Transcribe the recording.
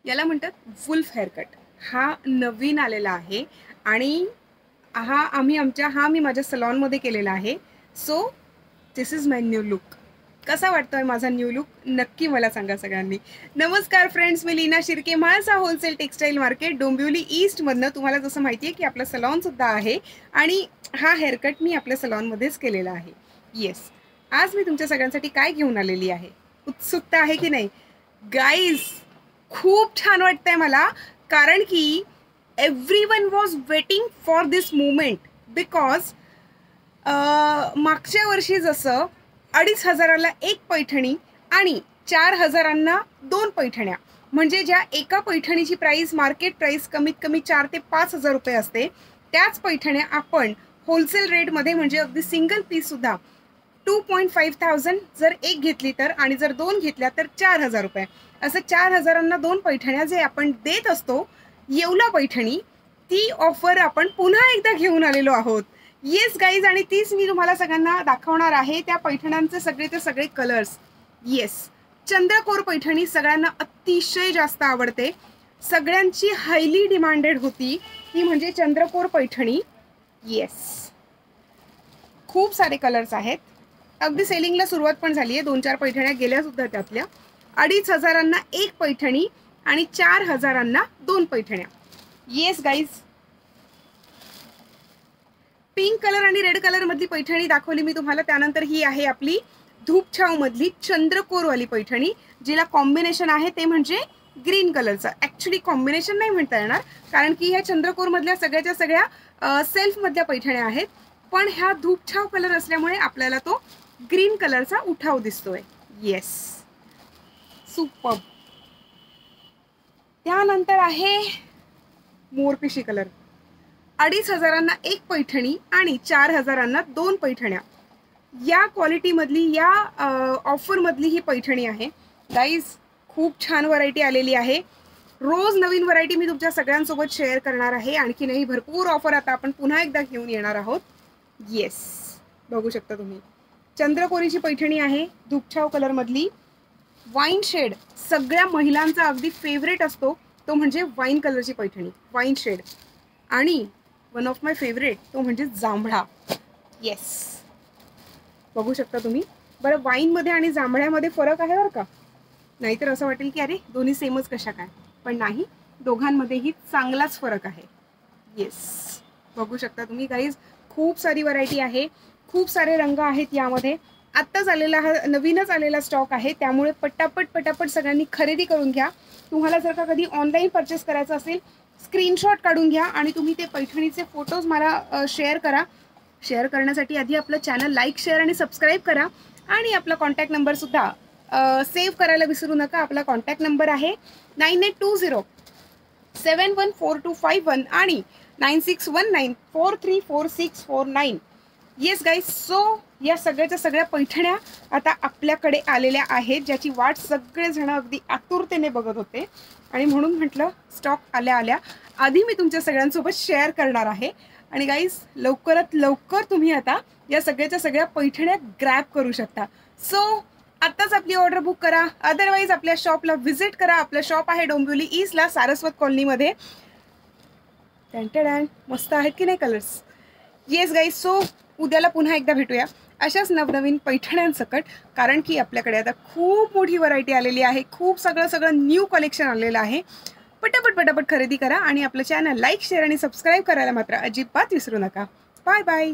याला म्हणतात wolf haircut. हा नवीन आलेला आहे आणि हा मी माझ्या सलॉनमध्ये केलेला आहे. So this is my new look. कसा वाटतोय माझा न्यू लुक नक्की मला सांगा सगळ्यांनी. नमस्कार फ्रेंड्स, मी Leena Shirke, Mhalsa wholesale textile market Dombivli ईस्टमधनं. तुम्हाला जसं माहिती आहे की आपलं सलॉनसुद्धा आहे आणि हा हेअरकट मी आपल्या सलॉनमध्येच केलेला आहे. येस, आज मी तुमच्या सगळ्यांसाठी काय घेऊन आलेली आहे, उत्सुकता आहे की नाही गाईज? खूप छान वाटतंय मला, कारण की everyone was waiting for this moment. Because मागच्या वर्षी जसं 2,500ला एक पैठणी आणि 4,000 2 पैठण्या, म्हणजे ज्या एका पैठणीची प्राईस मार्केट प्राईस कमीत कमी 4 ते 5,000 रुपये असते, त्याच पैठण्या आपण होलसेल रेटमध्ये म्हणजे अगदी सिंगल पीससुद्धा 2,500 जर एक घेतली तर, आणि जर 2 घेतल्या तर 4,000 रुपये. असं 4,000 2 पैठण्या जे आपण देत असतो, येवला पैठणी, ती ऑफर आपण पुन्हा एकदा घेऊन आलेलो आहोत. येस गाईज, आणि तीच मी तुम्हाला सगळ्यांना दाखवणार आहे. त्या पैठण्यांचे सगळे ते सगळे कलर्स. येस, चंद्रकोर पैठणी सगळ्यांना अतिशय जास्त आवडते, सगळ्यांची हायली डिमांडेड होती ती म्हणजे चंद्रकोर पैठणी. येस, खूप सारे कलर्स आहेत. अगदी सेलिंगला सुरुवात पण झाली आहे. 2-4 पैठण्या गेल्या सुद्धा त्यातल्या. 2,500 एक पैठणी आणि 4,000 2 पैठण्या. येस गाईज, पिंक कलर आणि रेड कलर मधली पैठणी दाखवली मी तुम्हाला. त्यानंतर ही आहे आपली धूपछाव मधली चंद्रकोरवाली पैठणी, जिला कॉम्बिनेशन आहे ते म्हणजे ग्रीन कलरचं. ॲक्च्युली कॉम्बिनेशन नाही म्हणता येणार, कारण की ह्या चंद्रकोरमधल्या सगळ्याच्या सगळ्या सेल्फमधल्या पैठण्या आहेत, पण ह्या धूपछाव कलर असल्यामुळे आपल्याला तो ग्रीन कलरचा उठाव दिसतोय. Yes, super. त्यानंतर आहे मोरपिशी कलर. 2,500 एक पैठणी आणि 4,000 2 पैठण्या. या क्वालिटीमधली, या ऑफरमधली ही पैठणी आहे गाईज. खूप छान व्हरायटी आलेली आहे. रोज नवीन व्हरायटी मी तुमच्या सगळ्यांसोबत शेअर करणार आहे. आणखीनही भरपूर ऑफर आता आपण पुन्हा एकदा घेऊन येणार आहोत. येस, बघू शकता तुम्ही, चंद्रकोरीची पैठणी आहे धूपछाव कलरमधली. वाईन शेड सगळ्या महिलांचा अगदी फेवरेट असतो, तो म्हणजे वाईन कलरची पैठणी, वाईन शेड. आणि वन ऑफ माय फेवरेट तो म्हणजे जांभळा. येस, बघू शकता तुम्ही. बरं, वाईनमध्ये आणि जांभळ्यामध्ये फरक आहे बरं का, नाहीतर असं वाटेल की अरे दोन्ही सेमच कशा काय, पण नाही, दोघांमध्येही चांगलाच फरक आहे. येस, बघू शकता तुम्ही गाईज. खूप सारी व्हरायटी आहे, खूप सारे रंग आहेत यामध्ये. आत्ताच आलेला हा नवीनच आलेला स्टॉक आहे, त्यामुळे पटापट सगळ्यांनी खरेदी करून घ्या. तुम्हाला जर का कधी ऑनलाईन परचेस करायचं असेल, स्क्रीनशॉट काढून घ्या आणि तुम्ही ते पैठणीचे फोटोज मला शेअर करा. शेअर करण्यासाठी आधी आपलं चॅनल लाईक, शेअर आणि सबस्क्राईब करा, आणि आपला कॉन्टॅक्ट नंबरसुद्धा सेव्ह करायला विसरू नका. आपला कॉन्टॅक्ट नंबर आहे 9820714251 आणि 9619434649. येस गाईज, सो या सगळ्याच्या सगळ्या पैठण्या आता आपल्याकडे आलेल्या आहेत, ज्याची वाट सगळेजण अगदी आतुरतेने बघत होते, आणि म्हणून म्हटलं स्टॉक आल्या आधी मी तुमच्या सगळ्यांसोबत शेअर करणार आहे. आणि गाईज, लवकरात लवकर तुम्ही आता या सगळ्याच्या सगळ्या पैठण्या ग्रॅब करू शकता. सो आत्ताच आपली ऑर्डर बुक करा, अदरवाईज आपल्या शॉपला व्हिजिट करा. आपलं शॉप आहे डोंबिवली ईस्टला, सारस्वत कॉलनीमध्ये. टँटडॅन, मस्त आहेत की नाही कलर्स? येस गाईज, सो उद्याला पुन्हा एकदा भेटूया अशाच नवनवीन पैठण्यांसकट, कारण की आपल्याकडे आता खूप मोठी व्हरायटी आलेली आहे. खूप सगळं न्यू कलेक्शन आलेलं आहे. पटापट खरेदी करा आणि आपलं चॅनल लाईक, शेअर आणि सबस्क्राईब करायला मात्र अजिबात विसरू नका. Bye bye.